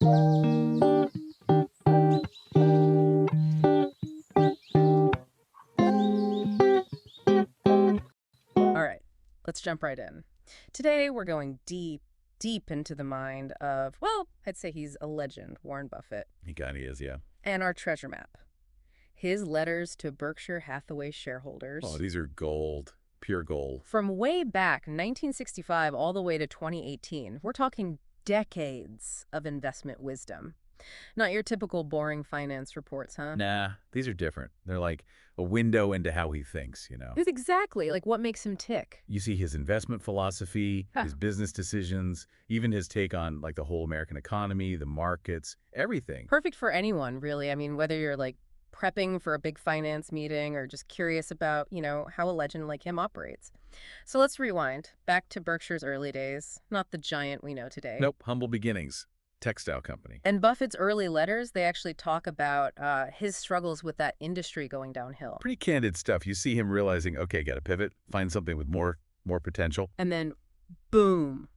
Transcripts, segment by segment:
All right, let's jump right in. Today, we're going deep, deep into the mind of, well, I'd say he's a legend, Warren Buffett, He kind of is, yeah. and our treasure map. His letters to Berkshire Hathaway Oh, shareholders. these are gold, pure gold. From way back, 1965, all the way to 2018, we're talking decades of investment wisdom. Not your typical boring finance reports, huh? Nah, these are different. They're like a window into how he thinks. It's exactly like what makes him tick. You see his investment philosophy, Huh. his business decisions, even his take on like the whole American economy, the markets, everything. Perfect for anyone, really. I mean, whether you're like prepping for a big finance meeting or just curious about, how a legend like him operates. So let's rewind back to Berkshire's early days, not the giant we know today. Nope, humble beginnings. Textile company. And Buffett's early letters, they actually talk about his struggles with that industry going downhill. Pretty candid stuff. You see him realizing, okay, got to pivot, find something with more potential. And then, boom,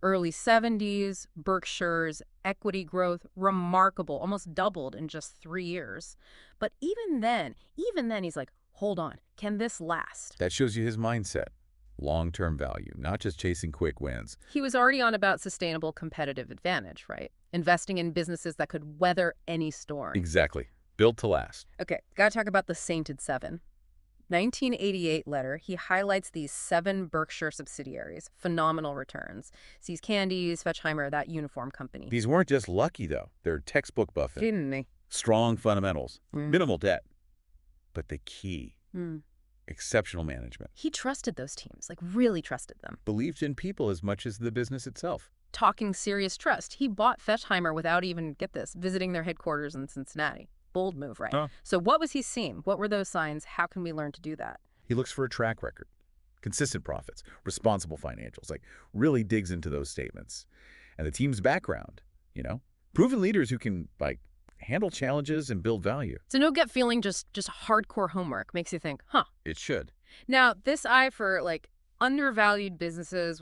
early 70s, Berkshire's equity growth, remarkable, almost doubled in just 3 years. But even then, he's like, hold on, can this last? That shows you his mindset. Long-term value, not just chasing quick wins. He was already on about sustainable competitive advantage, right? Investing in businesses that could weather any storm. Exactly. Built to last. Okay, gotta talk about the Sainted Seven. 1988 letter, he highlights these 7 Berkshire subsidiaries, phenomenal returns. Sees Candies, Fetchheimer, that uniform company. These weren't just lucky, though. They're textbook Buffett. Didn't they? Strong fundamentals, Mm. minimal debt. But the key, Mm. exceptional management. He trusted those teams, like really trusted them. Believed in people as much as the business itself. Talking serious trust, he bought Fetchheimer without even, get this, visiting their headquarters in Cincinnati. Bold move, right? Huh. So what was he seeing? What were those signs? How can we learn to do that? He looks for a track record, consistent profits, responsible financials, like really digs into those statements. And the team's background, proven leaders who can, like, handle challenges and build value. So no gut feeling, just hardcore homework makes you think, huh. It should. Now, this eye for like undervalued businesses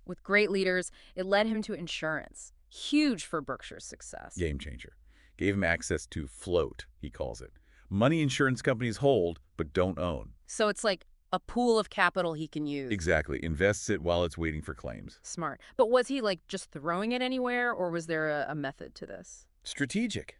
with great leaders, it led him to insurance. Huge for Berkshire's success. Game changer. Gave him access to float, he calls it. Money insurance companies hold, but don't own. So it's like a pool of capital he can use. Exactly. Invests it while it's waiting for claims. Smart. But was he like just throwing it anywhere, or was there a method to this? Strategic.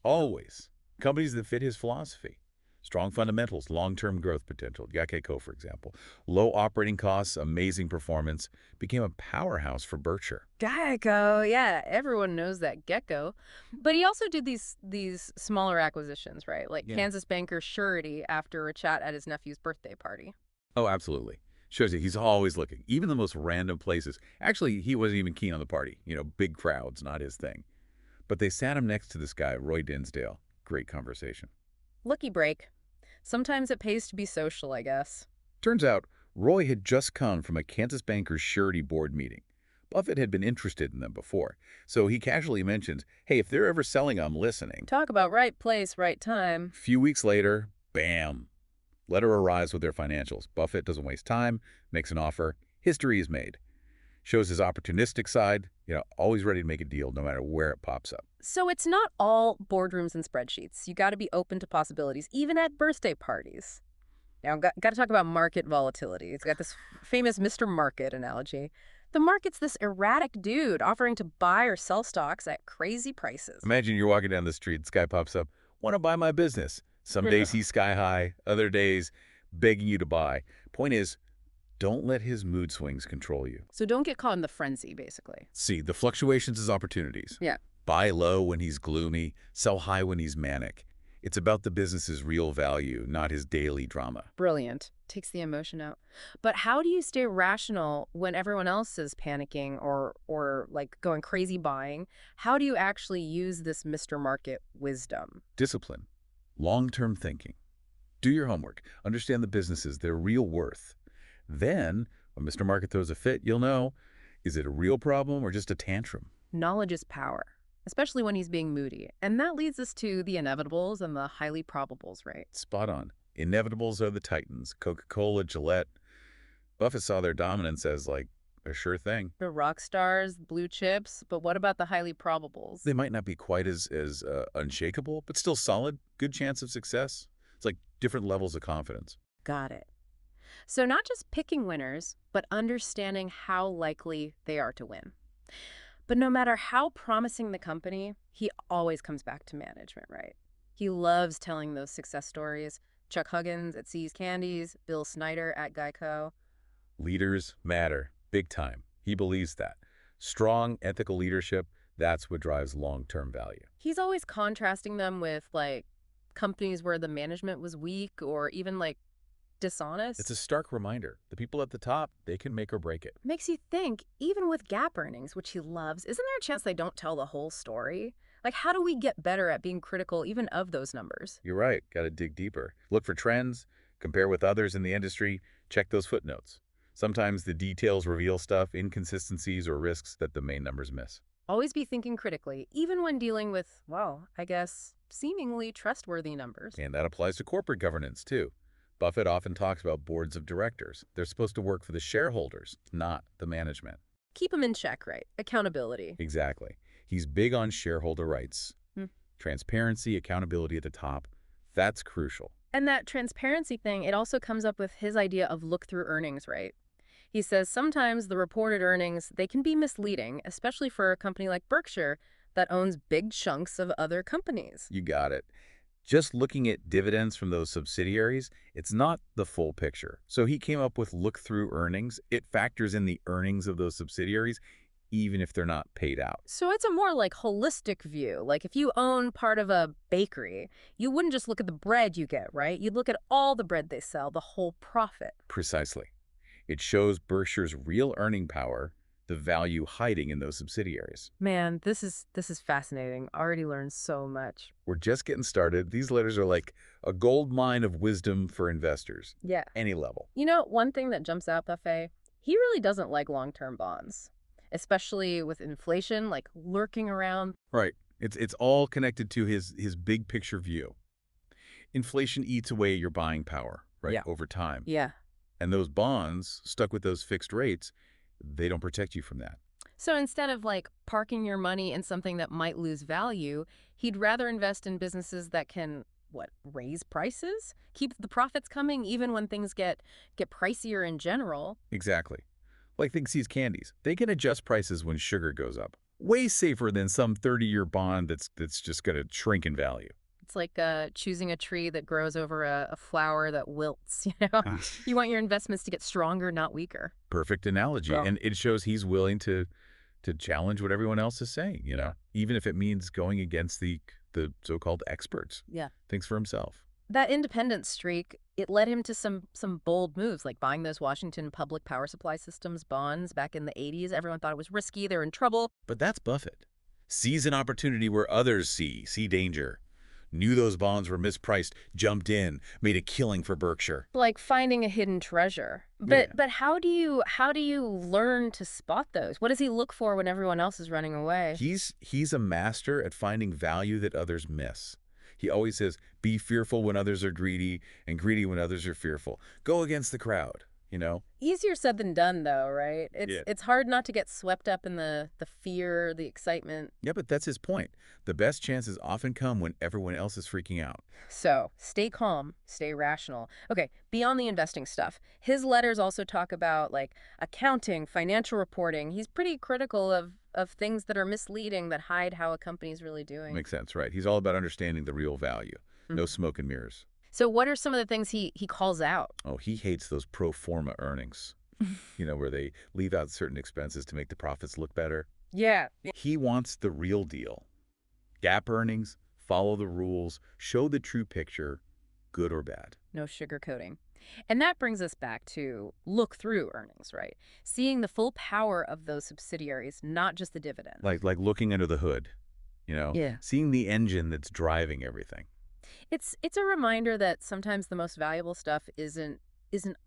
Always. Companies that fit his philosophy. Strong fundamentals, long-term growth potential. Geico, for example. Low operating costs, amazing performance. Became a powerhouse for Berkshire. Geico, yeah, everyone knows that gecko. But he also did these smaller acquisitions, right? Like Yeah. Kansas banker Surety after a chat at his nephew's birthday party. Oh, absolutely. Shows you he's always looking, even the most random places. Actually, he wasn't even keen on the party. Big crowds, not his thing. But they sat him next to this guy, Roy Dinsdale. Great conversation. Lucky break. Sometimes it pays to be social, I guess. Turns out, Roy had just come from a Kansas Bankers Surety board meeting. Buffett had been interested in them before, so he casually mentions, hey, if they're ever selling, I'm listening. Talk about right place, right time. A few weeks later, bam. Letter arrives with their financials. Buffett doesn't waste time, makes an offer. History is made. Shows his opportunistic side, always ready to make a deal no matter where it pops up. So it's not all boardrooms and spreadsheets. You got to be open to possibilities, even at birthday parties. Now, got to talk about market volatility. It's got this famous Mr. Market analogy. The market's this erratic dude offering to buy or sell stocks at crazy prices. Imagine you're walking down the street, this guy pops up, want to buy my business. Some days he's sky high, other days begging you to buy. Point is, don't let his mood swings control you. So don't get caught in the frenzy, basically. See, the fluctuations as opportunities. Yeah. Buy low when he's gloomy, sell high when he's manic. It's about the business's real value, not his daily drama. Brilliant. Takes the emotion out. But how do you stay rational when everyone else is panicking or like going crazy buying? How do you actually use this Mr. Market wisdom? Discipline. Long-term thinking. Do your homework. Understand the businesses, their real worth. Then, when Mr. Market throws a fit, you'll know, is it a real problem or just a tantrum? Knowledge is power, especially when he's being moody. And that leads us to the inevitables and the highly probables, right? Spot on. Inevitables are the titans. Coca-Cola, Gillette. Buffett saw their dominance as like A sure thing. The rock stars, blue chips, but what about the highly probables? They might not be quite as unshakable, but still solid. Good chance of success. It's like different levels of confidence. Got it. So not just picking winners, but understanding how likely they are to win. But no matter how promising the company, he always comes back to management, right? He loves telling those success stories. Chuck Huggins at See's Candies, Bill Snyder at Geico. Leaders matter. Big time. He believes that. Strong, ethical leadership, that's what drives long-term value. He's always contrasting them with, like, companies where the management was weak or even, like, It's a dishonest. stark reminder. The people at the top, they can make or break it. Makes you think, even with gap earnings, which he loves, isn't there a chance they don't tell the whole story? Like, how do we get better at being critical even of those numbers? You're right. Got to dig deeper. Look for trends, compare with others in the industry, check those footnotes. Sometimes the details reveal stuff, inconsistencies, or risks that the main numbers miss. Always be thinking critically, even when dealing with, well, I guess, seemingly trustworthy numbers. And that applies to corporate governance, too. Buffett often talks about boards of directors. They're supposed to work for the shareholders, not the management. Keep them in check, right? Accountability. Exactly. He's big on shareholder rights. Hmm. Transparency, accountability at the top. That's crucial. And that transparency thing, it also comes up with his idea of look-through earnings, right? He says sometimes the reported earnings, they can be misleading, especially for a company like Berkshire that owns big chunks of other companies. You got it. Just looking at dividends from those subsidiaries, it's not the full picture. So he came up with look-through earnings. It factors in the earnings of those subsidiaries, even if they're not paid out. So it's a more like holistic view. Like if you own part of a bakery, you wouldn't just look at the bread you get, right? You'd look at all the bread they sell, the whole profit. Precisely. It shows Berkshire's real earning power, the value hiding in those subsidiaries. Man, this is fascinating. Already learned so much. We're just getting started. These letters are like a gold mine of wisdom for investors, Yeah. any level. You know, one thing that jumps out, Buffet, he really doesn't like long-term bonds, especially with inflation like lurking around. Right. It's all connected to his big picture view. Inflation eats away at your buying power, right, Yeah. over time. Yeah. And those bonds, stuck with those fixed rates, they don't protect you from that. So instead of like parking your money in something that might lose value, he'd rather invest in businesses that can, what, raise prices? Keep the profits coming even when things get pricier in general. Exactly. Like Think See's Candies. They can adjust prices when sugar goes up. Way safer than some 30-year bond that's just going to shrink in value. It's like choosing a tree that grows over a flower that wilts, you know? Ah. You want your investments to get stronger, not weaker. Perfect analogy. Well, And it shows he's willing to challenge what everyone else is saying, even if it means going against the so-called experts. yeah. Thinks for himself. That independence streak, it led him to some bold moves, like buying those Washington Public Power Supply Systems bonds back in the 80s. Everyone thought it was risky. They're in trouble. But that's Buffett. Sees an opportunity where others see danger. Knew those bonds were mispriced, jumped in, made a killing for Berkshire. Like finding a hidden treasure. Yeah. But how do you learn to spot those? What does he look for when everyone else is running away? He's a master at finding value that others miss. He always says, be fearful when others are greedy and greedy when others are fearful. Go against the crowd, Easier said than done, though, right? Yeah. It's hard not to get swept up in the fear, the excitement. Yeah, but that's his point. The best chances often come when everyone else is freaking out. So stay calm, stay rational. Okay, beyond the investing stuff, his letters also talk about like accounting, financial reporting. He's pretty critical of things that are misleading that hide how a company's really doing. Makes sense, right? He's all about understanding the real value. No smoke and mirrors. So what are some of the things he calls out? Oh, he hates those pro forma earnings, where they leave out certain expenses to make the profits look better. Yeah. He wants the real deal. Gap earnings, follow the rules, show the true picture, good or bad. No sugarcoating. And that brings us back to look-through earnings, right? Seeing the full power of those subsidiaries, not just the dividend. Like looking under the hood, Yeah. seeing the engine that's driving everything. It's a reminder that sometimes the most valuable stuff isn't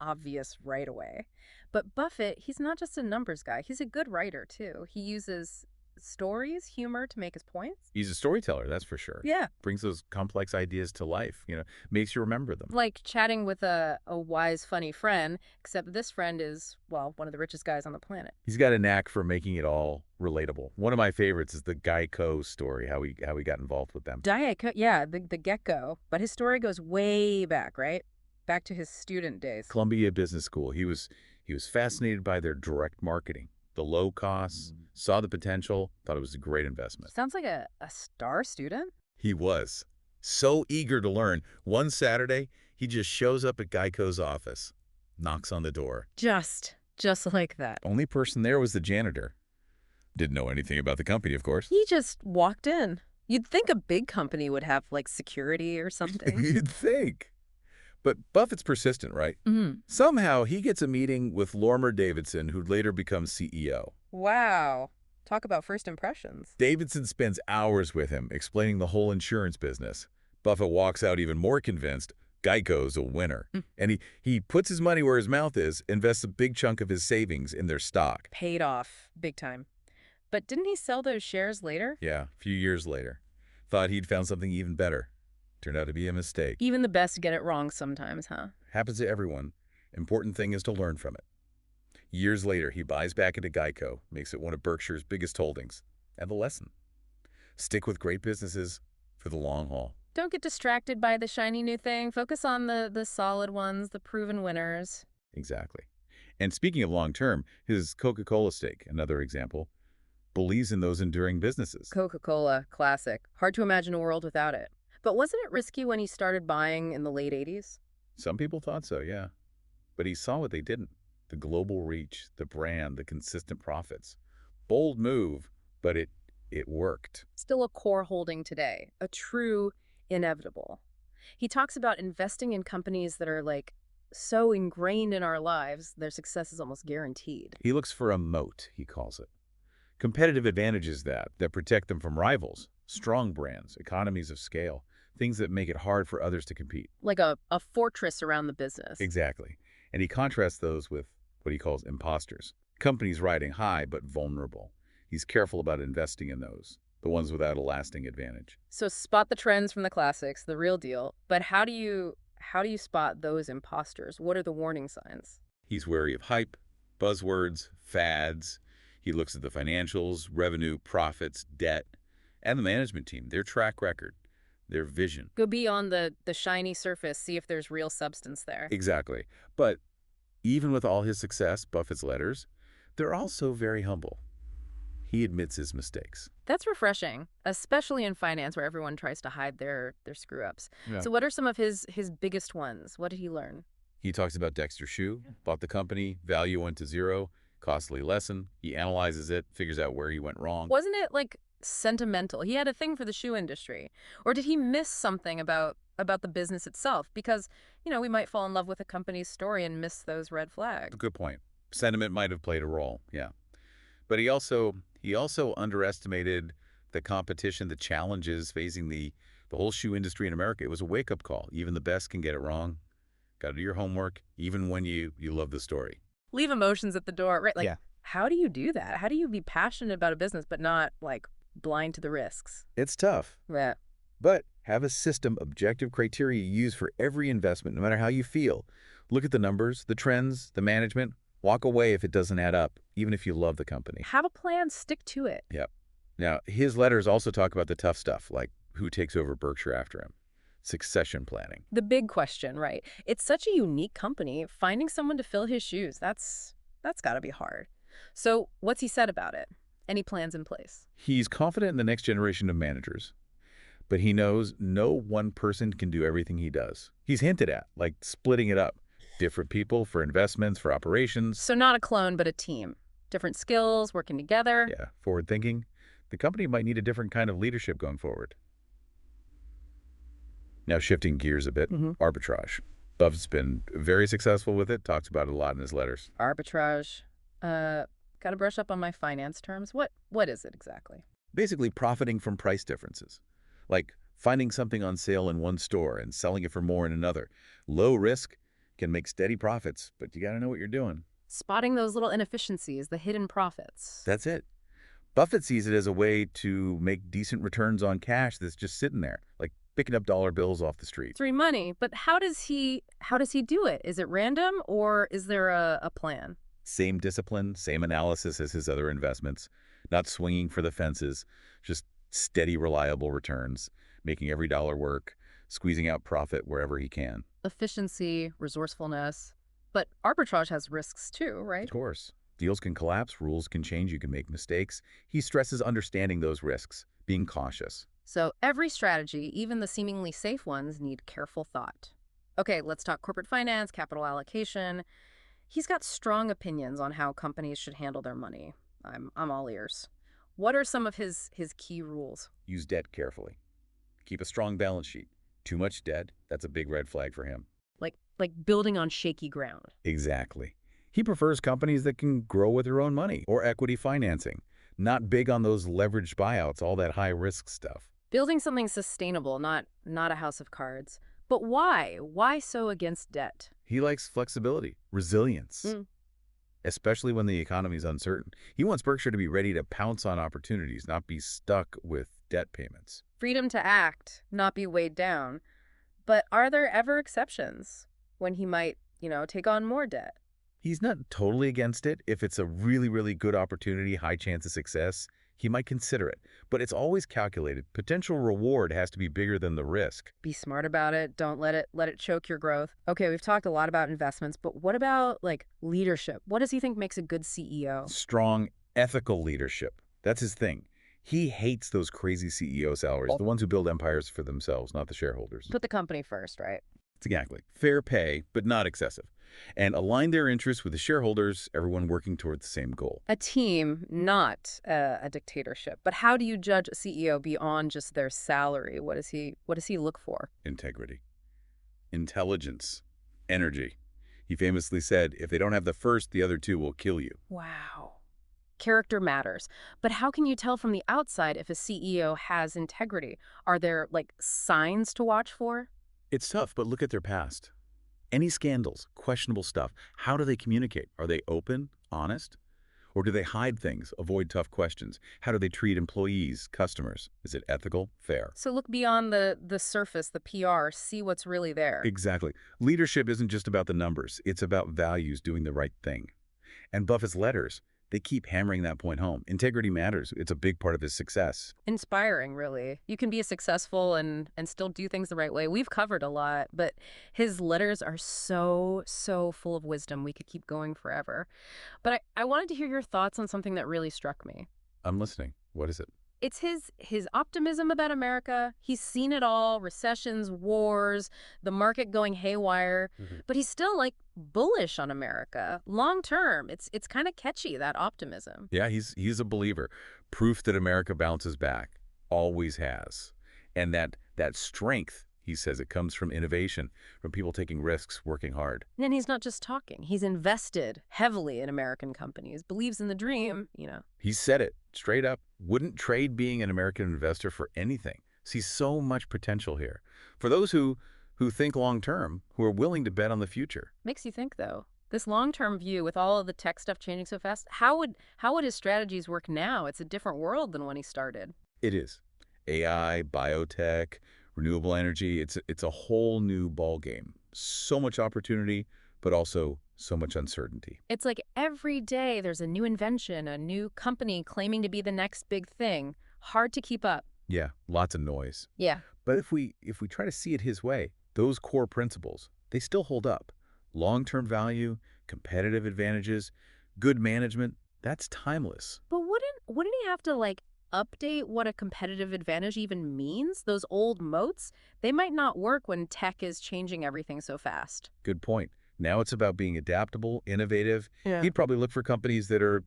obvious right away. But Buffett, he's not just a numbers guy. He's a good writer, too. He uses stories, humor to make his points. He's a storyteller, that's for sure. Yeah. Brings those complex ideas to life, makes you remember them. Like chatting with a wise, funny friend, except this friend is, well, one of the richest guys on the planet. He's got a knack for making it all relatable. One of my favorites is the Geico story, how he got involved with them. Diet Coke, yeah, the gecko. But his story goes way back, right? Back to his student days. Columbia Business School. He was fascinated by their direct marketing, the low costs, saw the potential, thought it was a great investment. Sounds like a star student. He was so eager to learn. One Saturday, he just shows up at Geico's office, knocks on the door. Just like that. Only person there was the janitor. Didn't know anything about the company, of course. He just walked in. You'd think a big company would have, like, security or something. You'd think. But Buffett's persistent, right? Mm-hmm. Somehow, he gets a meeting with Lorimer Davidson, who'd later become CEO. Wow. Talk about first impressions. Davidson spends hours with him, explaining the whole insurance business. Buffett walks out even more convinced Geico's a winner. And he puts his money where his mouth is, invests a big chunk of his savings in their stock. Paid off. Big time. But didn't he sell those shares later? Yeah, a few years later. Thought he'd found something even better. Turned out to be a mistake. Even the best get it wrong sometimes, huh? Happens to everyone. Important thing is to learn from it. Years later, he buys back into Geico, makes it one of Berkshire's biggest holdings. And the lesson: stick with great businesses for the long haul. Don't get distracted by the shiny new thing. Focus on the solid ones, the proven winners. Exactly. And speaking of long-term, his Coca-Cola stake, another example, believes in those enduring businesses. Coca-Cola, classic. Hard to imagine a world without it. But wasn't it risky when he started buying in the late 80s? Some people thought so, yeah. But he saw what they didn't. The global reach, the brand, the consistent profits. Bold move, but it worked. Still a core holding today, a true inevitable. He talks about investing in companies that are like so ingrained in our lives, their success is almost guaranteed. He looks for a moat, he calls it. Competitive advantages that protect them from rivals, strong brands, economies of scale, things that make it hard for others to compete. Like a fortress around the business. Exactly. And he contrasts those with what he calls imposters, companies riding high but vulnerable. He's careful about investing in those, the ones without a lasting advantage. So spot the trends from the classics, the real deal. But how do you spot those imposters? What are the warning signs? He's wary of hype, buzzwords, fads. He looks at the financials, revenue, profits, debt, and the management team, their track record, their vision. Go beyond the shiny surface, see if there's real substance there. Exactly. But even with all his success, Buffett's letters, they're also very humble. He admits his mistakes. That's refreshing, especially in finance where everyone tries to hide their screw-ups. Yeah. So what are some of his biggest ones? What did he learn? He talks about Dexter Shoe, bought the company, value went to zero, costly lesson. He analyzes it, figures out where he went wrong. Wasn't it like sentimental? He had a thing for the shoe industry. Or did he miss something about the business itself? Because, we might fall in love with a company's story and miss those red flags. Good point. Sentiment might have played a role, yeah. But he also underestimated the competition, the challenges facing the whole shoe industry in America. It was a wake-up call. Even the best can get it wrong. Got to do your homework, even when you love the story. Leave emotions at the door, right? Like, Yeah. How do you do that? How do you be passionate about a business but not, like, blind to the risks? It's tough. Yeah. But have a system, objective criteria you use for every investment, no matter how you feel. Look at the numbers, the trends, the management. Walk away if it doesn't add up, even if you love the company. Have a plan, stick to it. Yep. Now, his letters also talk about the tough stuff, like who takes over Berkshire after him, succession planning. The big question, right? It's such a unique company. Finding someone to fill his shoes, that's got to be hard. So what's he said about it? Any plans in place? He's confident in the next generation of managers, but he knows no one person can do everything he does. He's hinted at, like splitting it up. Different people for investments, for operations. So not a clone, but a team. Different skills, working together. Yeah, forward thinking. The company might need a different kind of leadership going forward. Now shifting gears a bit, arbitrage. Buffett's been very successful with it, talks about it a lot in his letters. Arbitrage. Got to brush up on my finance terms. What is it exactly? Basically profiting from price differences. Like finding something on sale in one store and selling it for more in another. Low risk, can make steady profits, but you got to know what you're doing. Spotting those little inefficiencies, the hidden profits. That's it. Buffett sees it as a way to make decent returns on cash that's just sitting there, like picking up dollar bills off the street. Free money, but how does he do it? Is it random or is there a plan? Same discipline, same analysis as his other investments, not swinging for the fences, just steady, reliable returns, making every dollar work, squeezing out profit wherever he can. Efficiency, resourcefulness, but arbitrage has risks too, Of right? course, deals can collapse, rules can change, you can make mistakes. He stresses understanding those risks, being cautious. So every strategy, even the seemingly safe ones, need careful thought. Okay, let's talk corporate finance, capital allocation. He's got strong opinions on how companies should handle their money. I'm all ears. What are some of his key rules? Use debt carefully. Keep a strong balance sheet. Too much debt, that's a big red flag for him. Like building on shaky ground. Exactly. He prefers companies that can grow with their own money or equity financing. Not big on those leveraged buyouts, all that high-risk stuff. Building something sustainable, not a house of cards. But why? Why so against debt? He likes flexibility, resilience, Mm. especially when the economy's uncertain. He wants Berkshire to be ready to pounce on opportunities, not be stuck with debt payments. Freedom to act, not be weighed down. But are there ever exceptions when he might, take on more debt? He's not totally against it. If it's a really, really good opportunity, high chance of success, he might consider it. But it's always calculated. Potential reward has to be bigger than the risk. Be smart about it. Don't let it choke your growth. Okay, we've talked a lot about investments, but what about like leadership? What does he think makes a good CEO? Strong, ethical leadership. That's his thing. He hates those crazy CEO salaries, the ones who build empires for themselves, not the shareholders. Put the company first, right? Exactly. Fair pay, but not excessive. And align their interests with the shareholders, everyone working toward the same goal. A team, not a dictatorship. But how do you judge a CEO beyond just their salary? What does he look for? Integrity. Intelligence. Energy. He famously said, if they don't have the first, the other two will kill you. Wow. Character matters. But how can you tell from the outside if a CEO has integrity? Are there like signs to watch for? It's tough, but look at their past. Any scandals, questionable stuff, how do they communicate? Are they open, honest? Or do they hide things, avoid tough questions? How do they treat employees, customers? Is it ethical, fair? So look beyond the surface, the PR, see what's really there. Exactly. Leadership isn't just about the numbers. It's about values, doing the right thing. And Buffett's letters, they keep hammering that point home. Integrity matters. It's a big part of his success. Inspiring, really. You can be successful and still do things the right way. We've covered a lot, but his letters are so, so full of wisdom. We could keep going forever. But I wanted to hear your thoughts on something that really struck me. I'm listening. What is it? It's his optimism about America. He's seen it all, recessions, wars, the market going haywire, but he's still like bullish on America long term. It's kind of catchy, that optimism. Yeah, he's a believer. Proof that America bounces back. Always has. And that strength, he says, it comes from innovation, from people taking risks, working hard. And then he's not just talking. He's invested heavily in American companies, believes in the dream. He said it straight up. Wouldn't trade being an American investor for anything. Sees so much potential here. For those who think long-term, who are willing to bet on the future. Makes you think, though. This long-term view with all of the tech stuff changing so fast, how would his strategies work now? It's a different world than when he started. It is. AI, biotech, renewable energy, it's a whole new ballgame. So much opportunity, but also so much uncertainty. It's like every day there's a new invention, a new company claiming to be the next big thing. Hard to keep up. Yeah, lots of noise. Yeah. But if we try to see it his way, those core principles, they still hold up. Long-term value, competitive advantages, good management, that's timeless. But wouldn't he have to like update what a competitive advantage even means? Those old moats, they might not work when tech is changing everything so fast. Good point. Now it's about being adaptable, innovative. Yeah. He'd probably look for companies that are,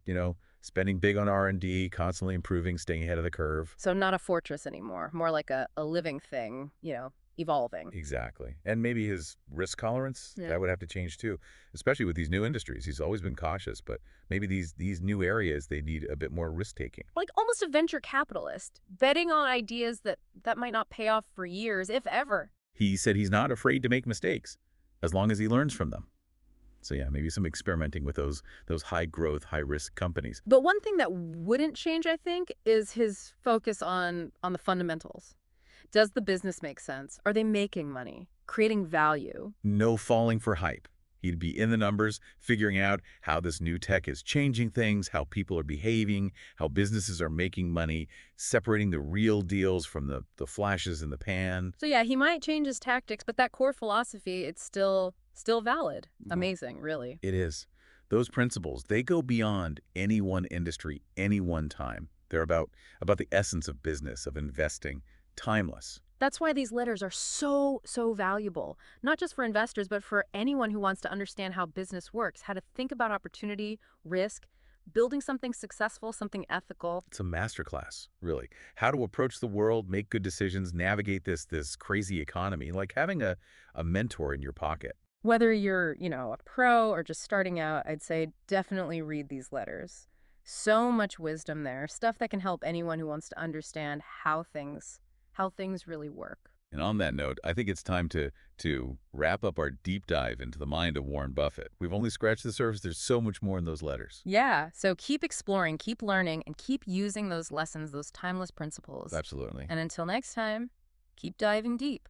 spending big on R&D, constantly improving, staying ahead of the curve. So not a fortress anymore, more like a living thing, evolving. Exactly. And maybe his risk tolerance, Yeah. that would have to change too, especially with these new industries. He's always been cautious, but maybe these new areas, they need a bit more risk-taking. Like almost a venture capitalist, betting on ideas that might not pay off for years, if ever. He said he's not afraid to make mistakes, as long as he learns from them. So yeah, maybe some experimenting with those high growth, high risk companies. But one thing that wouldn't change, I think, is his focus on the fundamentals. Does the business make sense? Are they making money? Creating value? No falling for hype. He'd be in the numbers, figuring out how this new tech is changing things, how people are behaving, how businesses are making money, separating the real deals from the flashes in the pan. So yeah, he might change his tactics, but that core philosophy, it's still valid. Oh, Amazing, really. it is. Those principles, they go beyond any one industry, any one time. They're about the essence of business, of investing, timeless. That's why these letters are so valuable, not just for investors, but for anyone who wants to understand how business works, how to think about opportunity, risk, building something successful, something ethical. It's a masterclass, really. How to approach the world, make good decisions, navigate this crazy economy, like having a mentor in your pocket. Whether you're, a pro or just starting out, I'd say definitely read these letters. So much wisdom there, stuff that can help anyone who wants to understand how things really work. And on that note, I think it's time to wrap up our deep dive into the mind of Warren Buffett. We've only scratched the surface. There's so much more in those letters. Yeah, so keep exploring, keep learning, and keep using those lessons, those timeless principles. Absolutely. And until next time, keep diving deep.